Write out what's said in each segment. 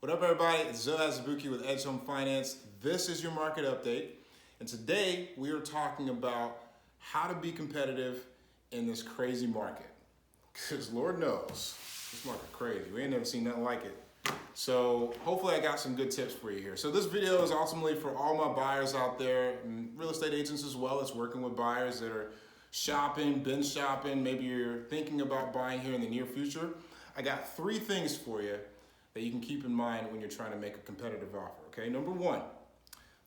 What up, everybody? It's Zohar Zabuki with Edge Home Finance. This is your market update, and today we are talking about how to be competitive in this crazy market. Because Lord knows, this market crazy. We ain't never seen nothing like it. So hopefully I got some good tips for you here. So this video is ultimately for all my buyers out there, and real estate agents as well as working with buyers that are shopping, been shopping. Maybe you're thinking about buying here in the near future. I got 3 things for you that you can keep in mind when you're trying to make a competitive offer, okay? Number 1,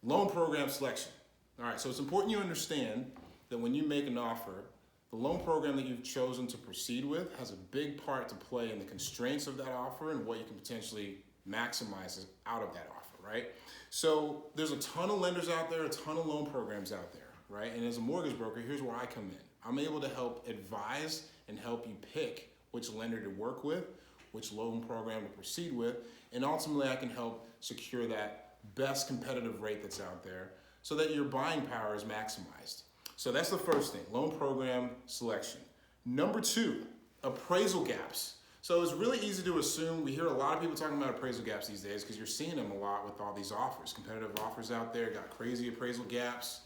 loan program selection. All right, so it's important you understand that when you make an offer, the loan program that you've chosen to proceed with has a big part to play in the constraints of that offer and what you can potentially maximize out of that offer, right? So there's a ton of lenders out there, a ton of loan programs out there, right? And as a mortgage broker, here's where I come in. I'm able to help advise and help you pick which lender to work with, which loan program to proceed with, and ultimately I can help secure that best competitive rate that's out there so that your buying power is maximized. So that's the first thing, loan program selection. Number 2, appraisal gaps. So it's really easy to assume, we hear a lot of people talking about appraisal gaps these days because you're seeing them a lot with all these offers, competitive offers out there, got crazy appraisal gaps,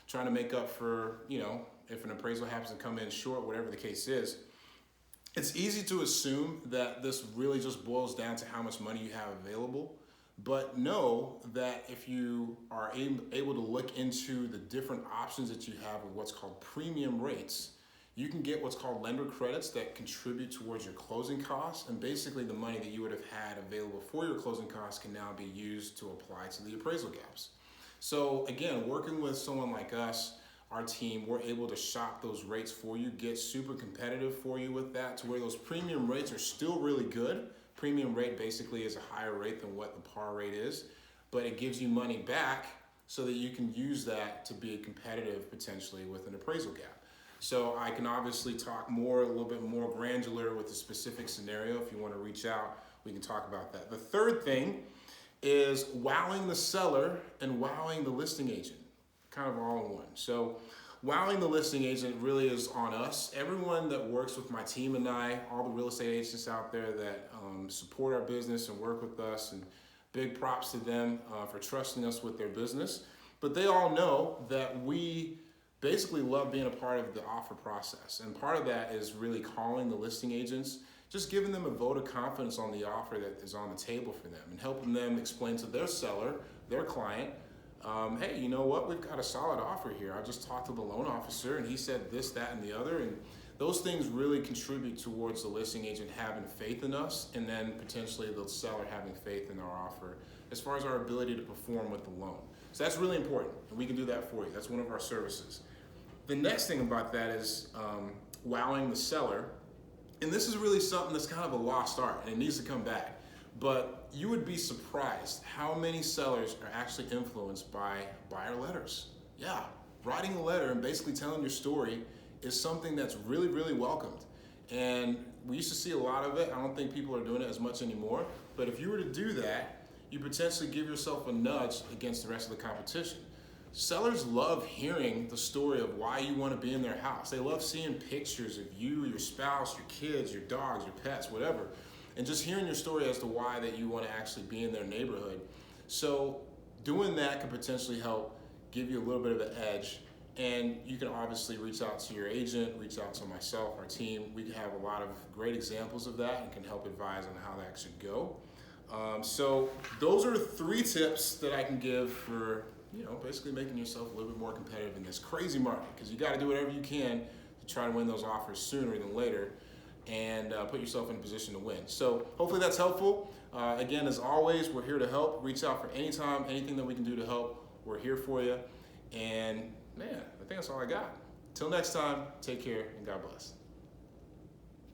trying to make up for, if an appraisal happens to come in short, whatever the case is. It's easy to assume that this really just boils down to how much money you have available, but know that if you are able to look into the different options that you have with what's called premium rates, you can get what's called lender credits that contribute towards your closing costs, and basically the money that you would have had available for your closing costs can now be used to apply to the appraisal gaps. So again, working with someone like us, our team, we're able to shop those rates for you, get super competitive for you with that to where those premium rates are still really good. Premium rate basically is a higher rate than what the par rate is, but it gives you money back so that you can use that to be competitive potentially with an appraisal gap. So I can obviously talk a little bit more granular with a specific scenario. If you want to reach out, we can talk about that. The third thing is wowing the seller and wowing the listing agent. Kind of all in one. So wowing the listing agent really is on us. Everyone that works with my team and I, all the real estate agents out there that support our business and work with us, and big props to them for trusting us with their business. But they all know that we basically love being a part of the offer process. And part of that is really calling the listing agents, just giving them a vote of confidence on the offer that is on the table for them and helping them explain to their seller, their client, hey, you know what? We've got a solid offer here. I just talked to the loan officer and he said this, that, and the other. And those things really contribute towards the listing agent having faith in us, and then potentially the seller having faith in our offer as far as our ability to perform with the loan. So that's really important, and we can do that for you. That's one of our services. The next thing about that is wowing the seller. And this is really something that's kind of a lost art, and it needs to come back. But you would be surprised how many sellers are actually influenced by buyer letters. Yeah, writing a letter and basically telling your story is something that's really, really welcomed. And we used to see a lot of it. I don't think people are doing it as much anymore. But if you were to do that, you potentially give yourself a nudge against the rest of the competition. Sellers love hearing the story of why you want to be in their house. They love seeing pictures of you, your spouse, your kids, your dogs, your pets, whatever. And just hearing your story as to why that you want to actually be in their neighborhood. So doing that could potentially help give you a little bit of an edge. And you can obviously reach out to your agent, reach out to myself, our team. We have a lot of great examples of that and can help advise on how that should go. So those are 3 tips that I can give for, basically making yourself a little bit more competitive in this crazy market, because you got to do whatever you can to try to win those offers sooner than later, and put yourself in a position to win. So hopefully that's helpful. Again, as always, we're here to help. Reach out for any time, anything that we can do to help. We're here for you. And man, I think that's all I got. Till next time, take care and God bless.